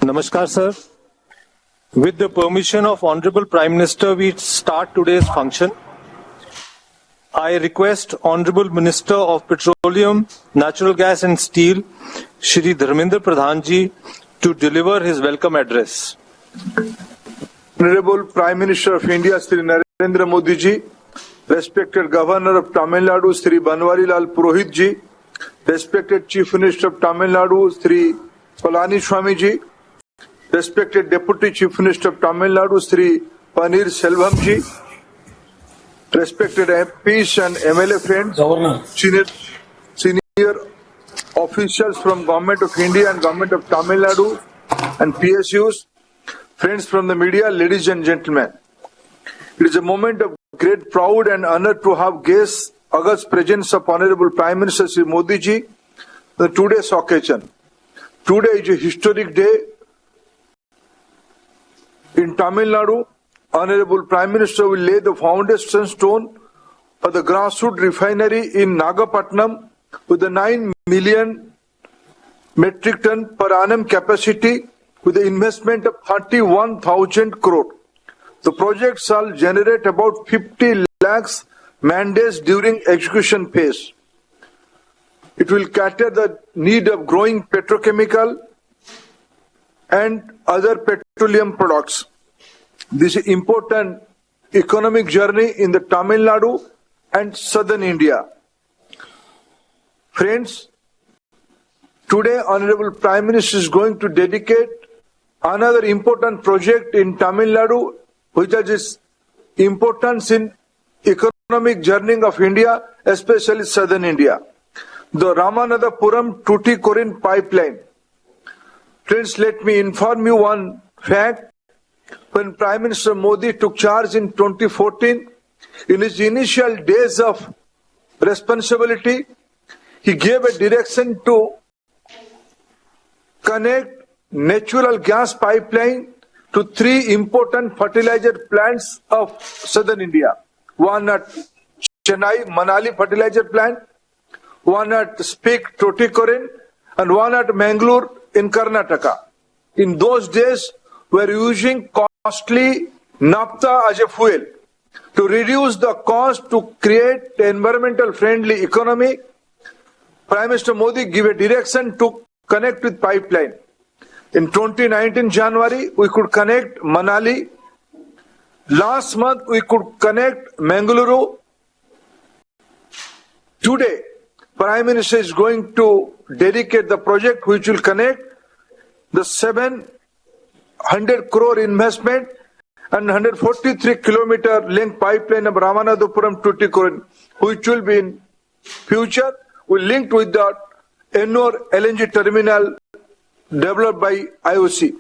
Namaskar, sir. With the permission of Honorable Prime Minister, we start today's function. I request Honorable Minister of Petroleum, Natural Gas and Steel, Shri Dharmendra Pradhan Ji, to deliver his welcome address. Honorable Prime Minister of India, Shri Narendra Modi Ji, respected Governor of Tamil Nadu, Shri Banwarilal Purohit Ji, respected Chief Minister of Tamil Nadu, Shri Palaniswamy Ji, respected Deputy Chief Minister of Tamil Nadu, Shri Paneer Selvam Ji, respected MPs and MLA friends, Governor, senior officials from Government of India and Government of Tamil Nadu and PSUs, friends from the media, ladies and gentlemen. It is a moment of great pride and honor to have guests august presence of Honorable Prime Minister Shri Modi Ji on today's occasion. Today is a historic day in Tamil Nadu. Honorable Prime Minister will lay the foundation stone for the grassroots refinery in Nagapattinam with a 9 million metric ton per annum capacity with an investment of 31,000 crore. The project shall generate about 50 lakhs mandates during execution phase. It will cater the need of growing petrochemical and other petroleum products. This is important economic journey in the Tamil Nadu and southern India. Friends, today Honorable Prime Minister is going to dedicate another important project in Tamil Nadu, which has its importance in economic journey of India, especially southern India. The Ramanathapuram Tuticorin pipeline. Friends, let me inform you one fact. When Prime Minister Modi took charge in 2014, in his initial days of responsibility, he gave a direction to connect natural gas pipeline to 3 important fertilizer plants of southern India. One at Chennai Manali fertilizer plant, one at Speak Tuticorin, and one at Mangalore in Karnataka. In those days, we were using costly naphtha as a fuel. To reduce the cost to create an environmental friendly economy, Prime Minister Modi gave a direction to connect with pipeline. In 2019 January, we could connect Manali. Last month, we could connect Mangaluru. Today, Prime Minister is going to dedicate the project which will connect the 700 crore investment and 143 kilometer length pipeline of Ramanathapuram Tuticorin, which will be in future, will link with the Ennore LNG terminal developed by IOC.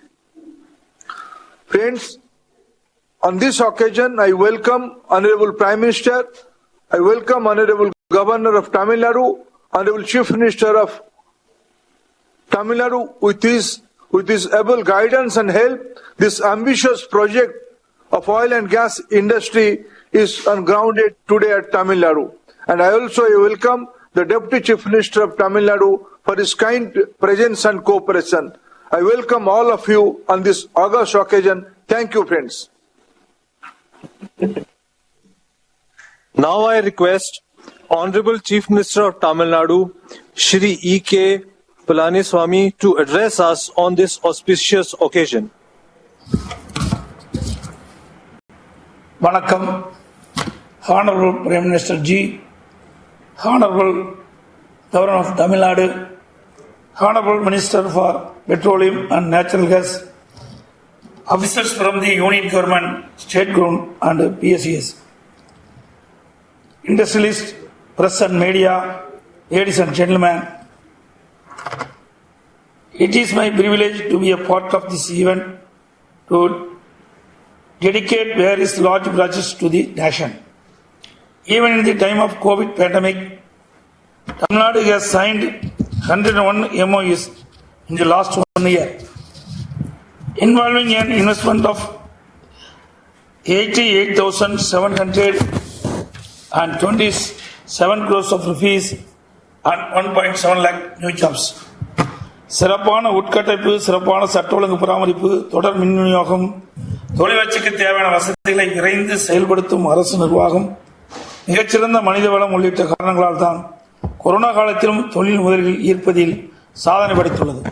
Friends, on this occasion, I welcome Honorable Prime Minister, I welcome Honorable Governor of Tamil Nadu, Honorable Chief Minister of Tamil Nadu with his able guidance and help. This ambitious project of oil and gas industry is ungrounded today at Tamil Nadu. And I also welcome the Deputy Chief Minister of Tamil Nadu for his kind presence and cooperation. I welcome all of you on this august occasion. Thank you, friends. Now I request Honorable Chief Minister of Tamil Nadu, Shri E.K. Palaniswamy, to address us on this auspicious occasion. Vanakkam, Honorable Prime Minister Ji, Honorable Governor of Tamil Nadu, Honorable Minister for Petroleum and Natural Gas, officers from the Union Government, State Government and PSUs, industrialists, press and media, ladies and gentlemen, it is my privilege to be a part of this event to dedicate various large projects to the nation. Even in the time of COVID pandemic, Tamil Nadu has signed 101 MOUs in the last 1 year, involving an investment of 88,727 crores of rupees and 1.7 lakh new jobs. சிறப்பான உட்கட்டமைப்பு, சிறப்பான சட்ட ஒழுங்கு பராமரிப்பு, தொடர் மின் விநியோகம், தொழில் வளர்ச்சிக்கு தேவையான வசதிகளை விரைந்து செயல்படுத்தும் அரசு நிர்வாகம், மிகச்சிறந்த மனித வளம் உள்ளிட்ட காரணங்களால் தான் கொரோனா காலத்திலும் தொழில் முதலில் ஈர்ப்பதில் சாதனை படைத்துள்ளது.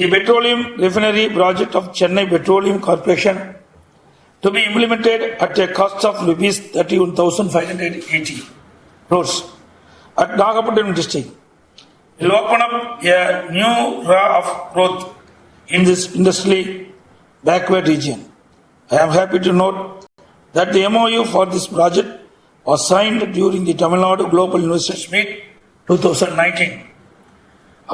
The petroleum refinery project of Chennai Petroleum Corporation to be implemented at a cost of rupees 31,580 crores at Nagapattinam district will open up a new era of growth in this industrially backward region. I am happy to note that the MOU for this project was signed during the Tamil Nadu Global Investors Meet 2019.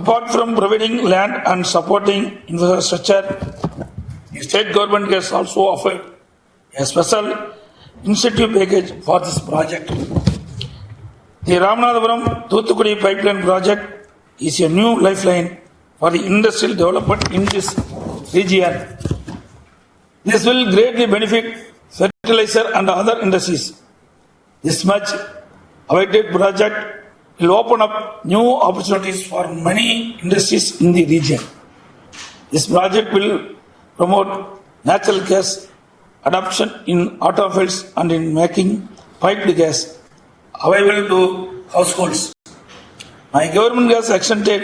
Apart from providing land and supporting infrastructure, the state government has also offered a special incentive package for this project. The Ramanathapuram Thuthukudi pipeline project is a new lifeline for the industrial development in this region. This will greatly benefit fertilizer and other industries. This much awaited project will open up new opportunities for many industries in the region. This project will promote natural gas adoption in automobiles and in making piped gas available to households. My government has extended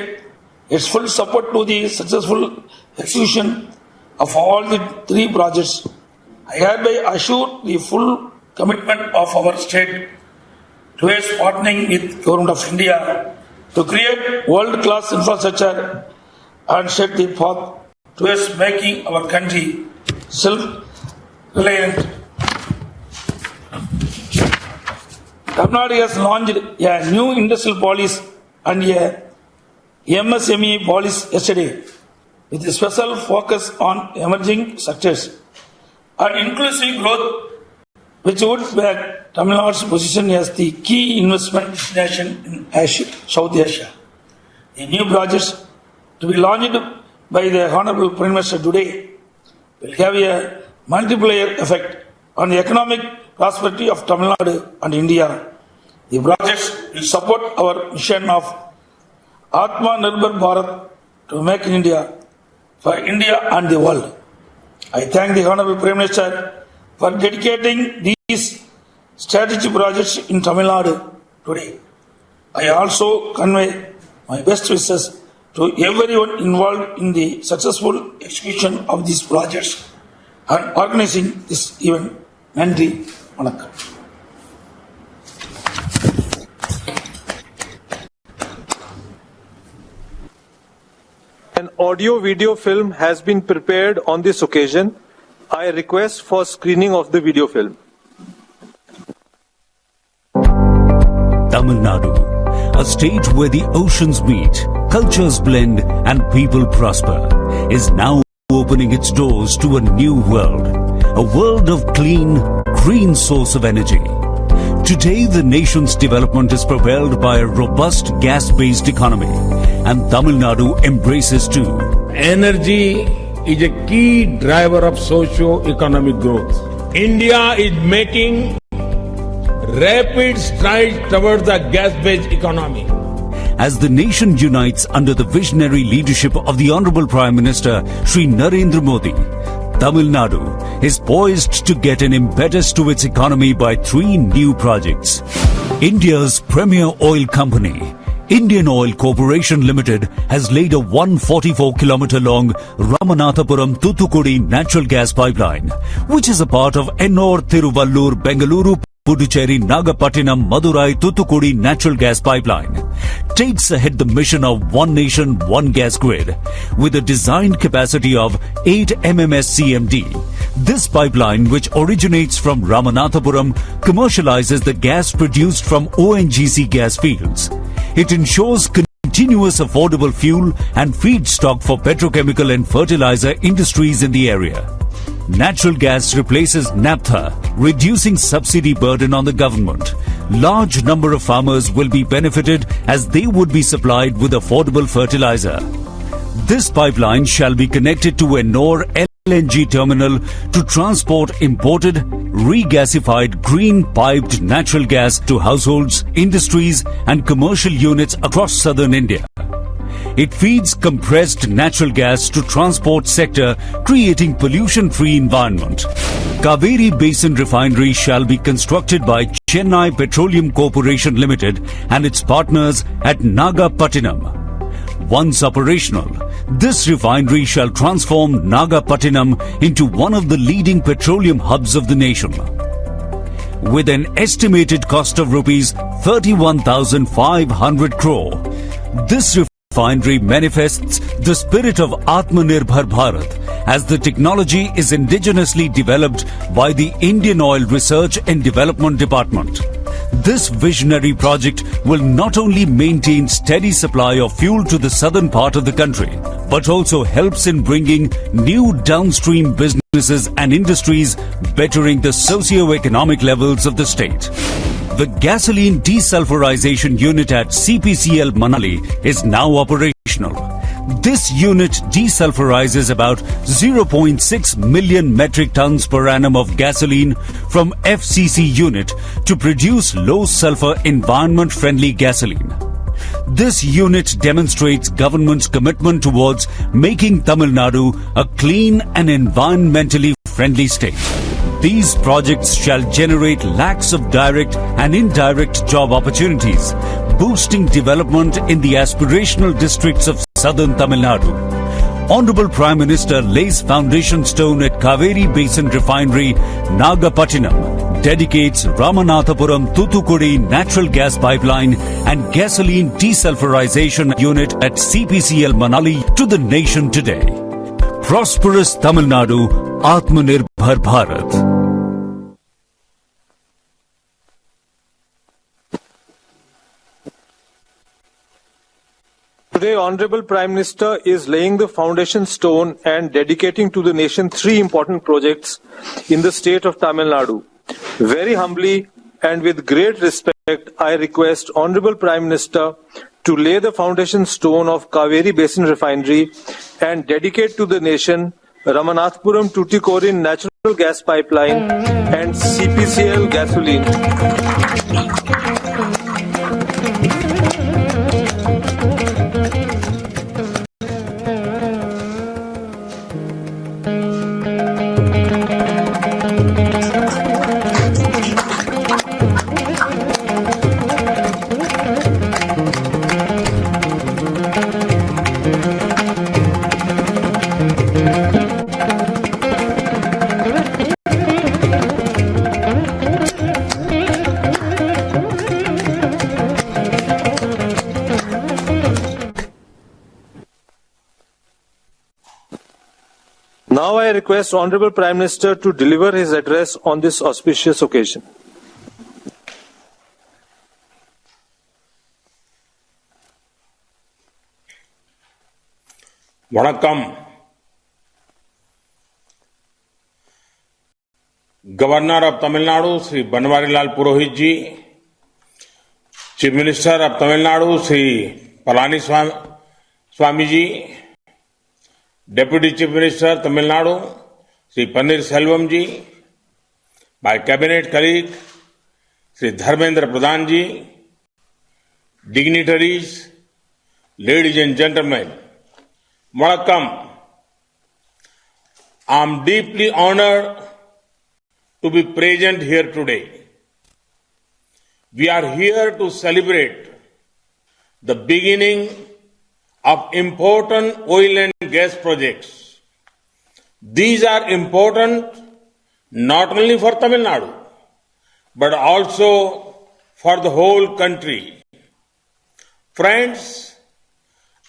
its full support to the successful execution of all the three projects. I hereby assure the full commitment of our state towards partnering with Government of India to create world-class infrastructure and set the path towards making our country self-reliant. Tamil Nadu has launched a new industrial policy and a MSME policy yesterday with a special focus on emerging sectors and inclusive growth, which would back Tamil Nadu's position as the key investment destination in Asia, South Asia. The new projects to be launched by the Honorable Prime Minister today will have a multiplier effect on the economic prosperity of Tamil Nadu and India. The projects will support our mission of Atma Nirbhar Bharat to make in India for India and the world. I thank the Honorable Prime Minister for dedicating these strategic projects in Tamil Nadu today. I also convey my best wishes to everyone involved in the successful execution of these projects and organizing this event. Nandri, vanakkam. An audio-video film has been prepared on this occasion. I request for screening of the video film. Tamil Nadu, a state where the oceans meet, cultures blend and people prosper, is now opening its doors to a new world. A world of clean, green source of energy. Today, the nation's development is propelled by a robust gas-based economy, and Tamil Nadu embraces too. Energy is a key driver of socio-economic growth. India is making rapid strides towards the gas-based economy. As the nation unites under the visionary leadership of the Honorable Prime Minister Shri Narendra Modi, Tamil Nadu is poised to get an impetus to its economy by 3 new projects. India's premier oil company, Indian Oil Corporation Limited, has laid a 144-kilometer long Ramanathapuram Thuthukudi natural gas pipeline, which is a part of Ennore Thiruvallur Bengaluru Puducherry Nagapattinam Madurai Thuthukudi natural gas pipeline takes ahead the mission of One Nation, One Gas Grid with a designed capacity of 8 MMSCMD. This pipeline, which originates from Ramanathapuram, commercializes the gas produced from ONGC gas fields. It ensures continuous affordable fuel and feedstock for petrochemical and fertilizer industries in the area. Natural gas replaces naphtha, reducing subsidy burden on the government. Large number of farmers will be benefited as they would be supplied with affordable fertilizer. This pipeline shall be connected to Ennore LNG terminal to transport imported, regasified green piped natural gas to households, industries and commercial units across southern India. It feeds compressed natural gas to transport sector, creating pollution-free environment. Kaveri Basin Refinery shall be constructed by Chennai Petroleum Corporation Limited and its partners at Nagapattinam. Once operational, this refinery shall transform Nagapattinam into one of the leading petroleum hubs of the nation. With an estimated cost of rupees 31,500 crore, this refinery manifests the spirit of Atmanirbhar Bharat as the technology is indigenously developed by the Indian Oil Research and Development Department. This visionary project will not only maintain steady supply of fuel to the southern part of the country, but also helps in bringing new downstream businesses and industries, bettering the socio-economic levels of the state. The gasoline desulfurization unit at CPCL Manali is now operational. This unit desulfurizes about 0.6 million metric tons per annum of gasoline from FCC unit to produce low sulfur environment friendly gasoline. This unit demonstrates government's commitment towards making Tamil Nadu a clean and environmentally friendly state. These projects shall generate lakhs of direct and indirect job opportunities, boosting development in the aspirational districts of southern Tamil Nadu. Honorable Prime Minister lays foundation stone at Kaveri Basin Refinery, Nagapattinam, dedicates Ramanathapuram Thuthukudi natural gas pipeline and gasoline desulfurization unit at CPCL Manali to the nation today. Prosperous Tamil Nadu, Atmanirbhar Bharat. Today, Honorable Prime Minister is laying the foundation stone and dedicating to the nation three important projects in the state of Tamil Nadu. Very humbly and with great respect, I request Honorable Prime Minister to lay the foundation stone of Kaveri Basin Refinery and dedicate to the nation Ramanathapuram Tuticorin natural gas pipeline and CPCL gasoline. Now I request Honorable Prime Minister to deliver his address on this auspicious occasion. Vanakkam. Governor of Tamil Nadu Shri Banwarilal Purohit ji, chief minister of Tamil Nadu Shri Palani Swami ji, deputy chief minister Tamil Nadu Shri Panneer Selvam ji, my cabinet colleague Shri Dharmendra Pradhan ji, dignitaries, ladies and gentleman, Vanakkam. I am deeply honored to be present here today. We are here to celebrate the beginning of important oil and gas projects. These are important not only for Tamil Nadu, but also for the whole country. Friends,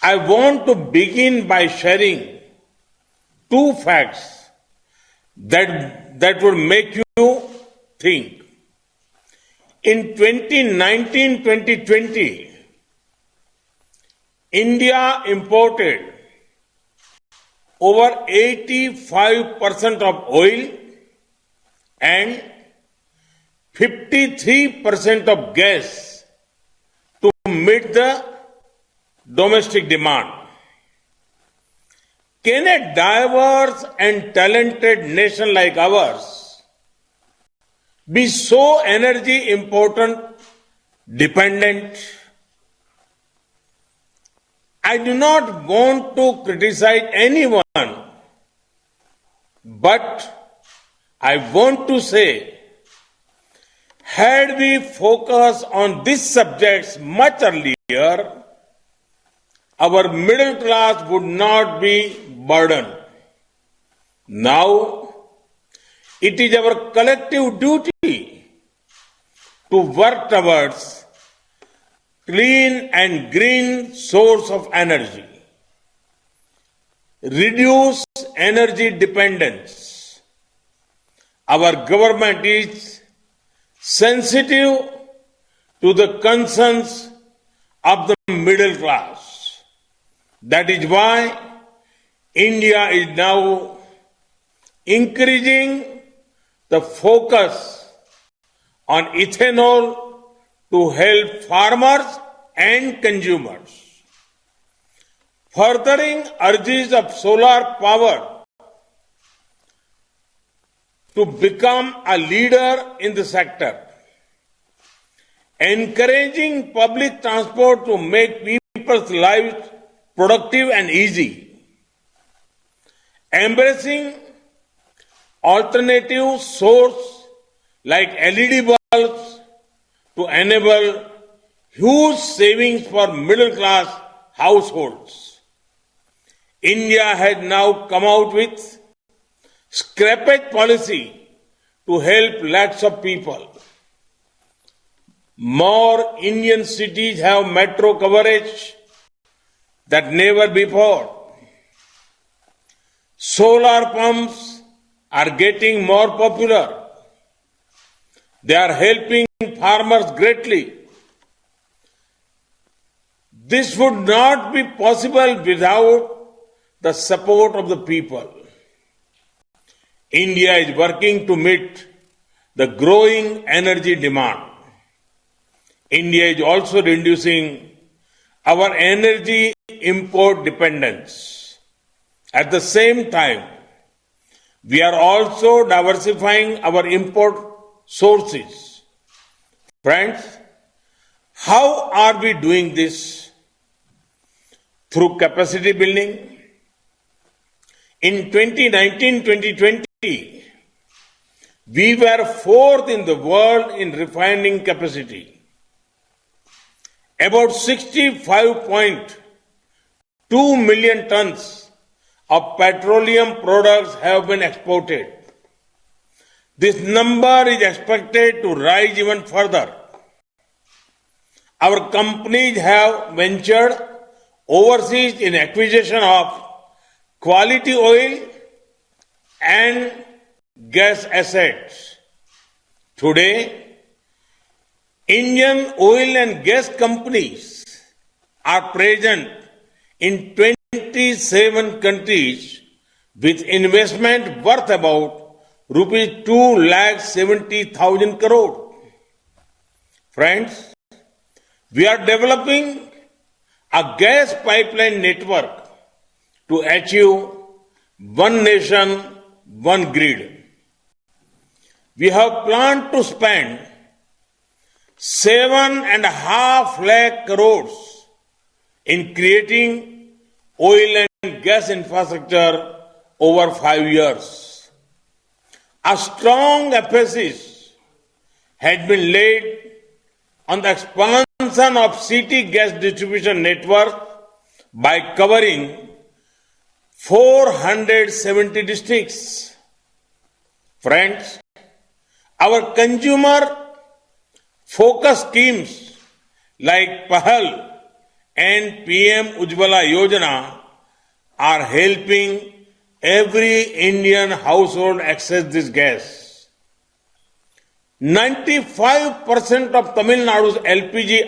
I want to begin by sharing two facts that would make you think. In 2019-2020, India imported over 85% of oil and 53% of gas to meet the domestic demand. Can a diverse and talented nation like ours be so energy important dependent? I do not want to criticize anyone, but I want to say, had we focused on these subjects much earlier, our middle class would not be burdened. Now, it is our collective duty to work towards clean and green source of energy, reduce energy dependence. Our government is sensitive to the concerns of the middle class. That is why India is now increasing the focus on ethanol to help farmers and consumers. Furthering urges of solar power to become a leader in the sector. Encouraging public transport to make people's lives productive and easy. Embracing alternative source like LED bulbs to enable huge savings for middle class households. India has now come out with scrappage policy to help lakhs of people. More Indian cities have metro coverage than never before. Solar pumps are getting more popular. They are helping farmers greatly. This would not be possible without the support of the people. India is working to meet the growing energy demand. India is also reducing our energy import dependence. At the same time, we are also diversifying our import sources. Friends, how are we doing this? Through capacity building. In 2019-2020, we were fourth in the world in refining capacity. About 65.2 million tons of petroleum products have been exported. This number is expected to rise even further. Our companies have ventured overseas in acquisition of quality oil and gas assets. Today, Indian oil and gas companies are present in 27 countries with investment worth about rupees 2,70,000 crore. Friends, we are developing a gas pipeline network to achieve one nation, one grid. We have planned to spend 7.5 lakh crores in creating oil and gas infrastructure over 5 years. A strong emphasis had been laid on the expansion of city gas distribution network by covering 470 districts. Friends, our consumer focus schemes like PAHAL and PM Ujjwala Yojana are helping every Indian household access this gas. 95% of Tamil Nadu's LPG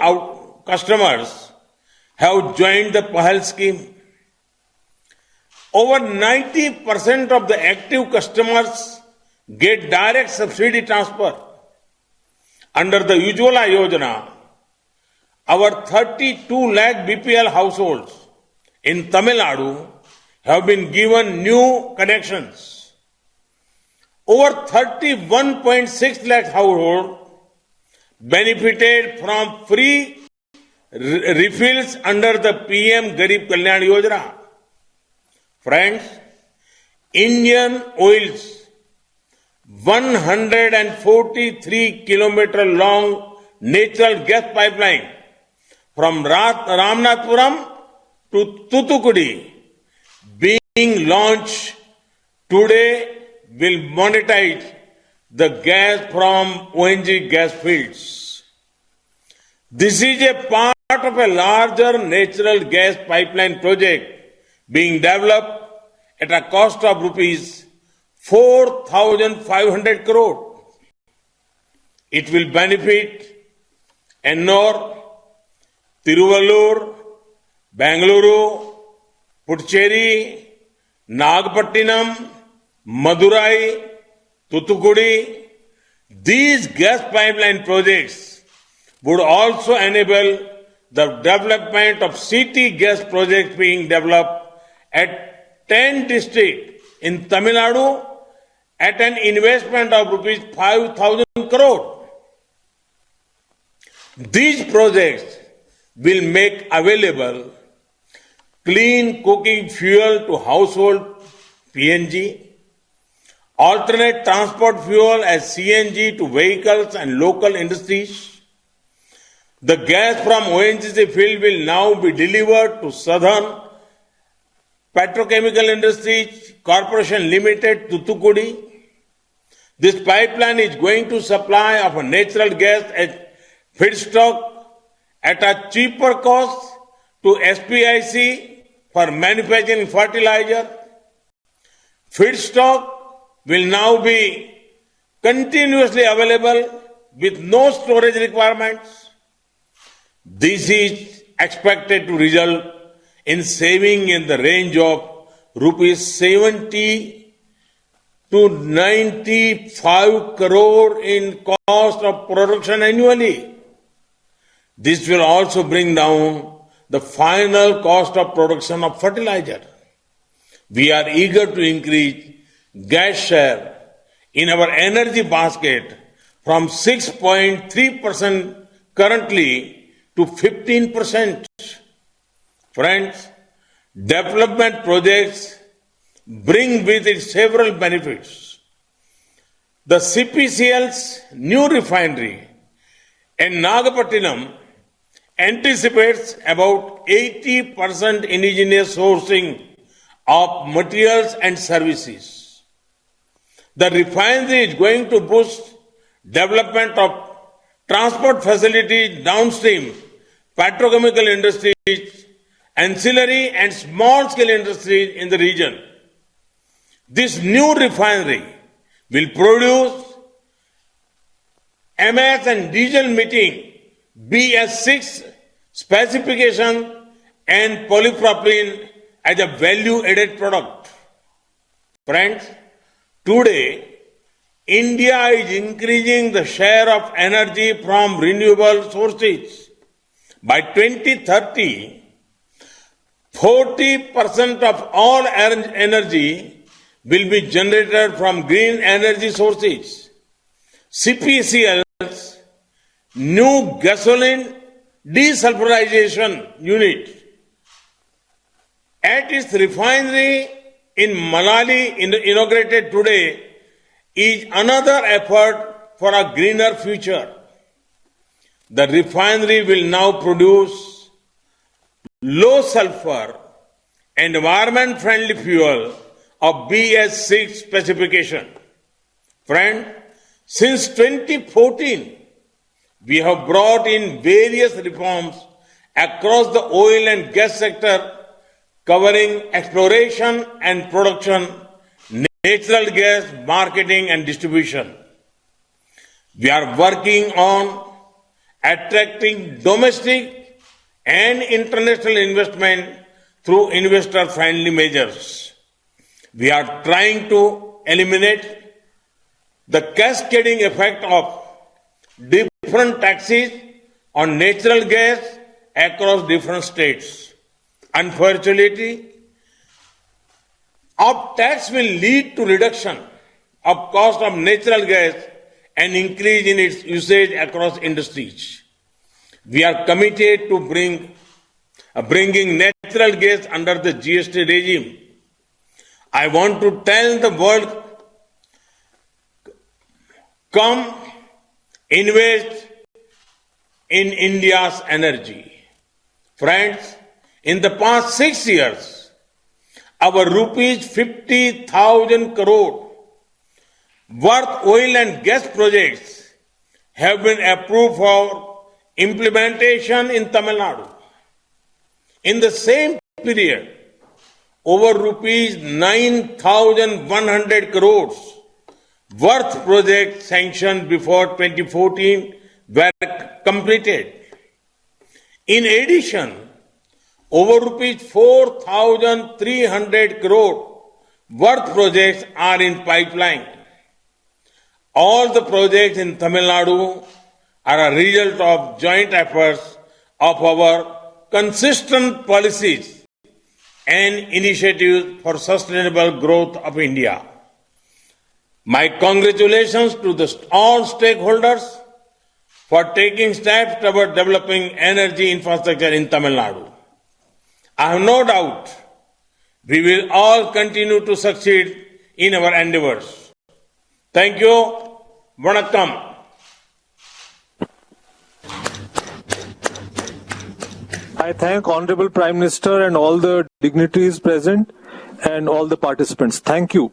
customers have joined the PAHAL scheme. Over 90% of the active customers get direct subsidy transfer. Under the Ujjwala Yojana, our 32 lakh BPL households in Tamil Nadu have been given new connections. Over 31.6 lakh households benefited from free refills under the PM Garib Kalyan Yojana. Friends, Indian Oil's 143 kilometer long natural gas pipeline from Ramnathpuram to Thoothukudi being launched today will monetize the gas from ONG gas fields. This is a part of a larger natural gas pipeline project being developed at a cost of rupees 4,500 crore. It will benefit Ennore, Tiruvallur, Bengaluru, Puducherry, Nagapattinam, Madurai, Thoothukudi. These gas pipeline projects would also enable the development of city gas projects being developed at 10 districts in Tamil Nadu at an investment of rupees 5,000 crore. These projects will make available clean cooking fuel to household PNG, alternate transport fuel as CNG to vehicles and local industries. The gas from ONGC field will now be delivered to Southern Petrochemical Industries Corporation Limited, Thoothukudi. This pipeline is going to supply of a natural gas at feedstock at a cheaper cost to SPIC for manufacturing fertilizer. Feedstock will now be continuously available with no storage requirements. This is expected to result in saving in the range of rupees 70 to 95 crore in cost of production annually. This will also bring down the final cost of production of fertilizer. We are eager to increase gas share in our energy basket from 6.3% currently to 15%. Friends, development projects bring with it several benefits. The CPCL's new refinery in Nagapattinam anticipates about 80% indigenous sourcing of materials and services. The refinery is going to boost development of transport facilities downstream, petrochemical industries, ancillary and small-scale industries in the region. This new refinery will produce MS and diesel meeting BS6 specification and polypropylene as a value-added product. Friends, today, India is increasing the share of energy from renewable sources. By 2030, 40% of all energy will be generated from green energy sources. CPCL's new gasoline desulfurization unit at its refinery in Manali inaugurated today is another effort for a greener future. The refinery will now produce low sulfur and environment friendly fuel of BS6 specification. Friend, since 2014, we have brought in various reforms across the oil and gas sector covering exploration and production, natural gas marketing and distribution. We are working on attracting domestic and international investment through investor-friendly measures. We are trying to eliminate the cascading effect of different taxes on natural gas across different states. Unfortunately, up tax will lead to reduction of cost of natural gas and increase in its usage across industries. We are committed to bringing natural gas under the GST regime. I want to tell the world, come invest in India's energy. Friends, in the past 6 years, our rupees 50,000 crore worth oil and gas projects have been approved for implementation in Tamil Nadu. In the same period, over rupees 9,100 crores worth projects sanctioned before 2014 were completed. In addition, over rupees 4,300 crore worth projects are in pipeline. All the projects in Tamil Nadu are a result of joint efforts of our consistent policies and initiatives for sustainable growth of India. My congratulations to all stakeholders for taking steps toward developing energy infrastructure in Tamil Nadu. I have no doubt we will all continue to succeed in our endeavors. Thank you. Vanakkam. I thank Honorable Prime Minister and all the dignitaries present and all the participants. Thank you.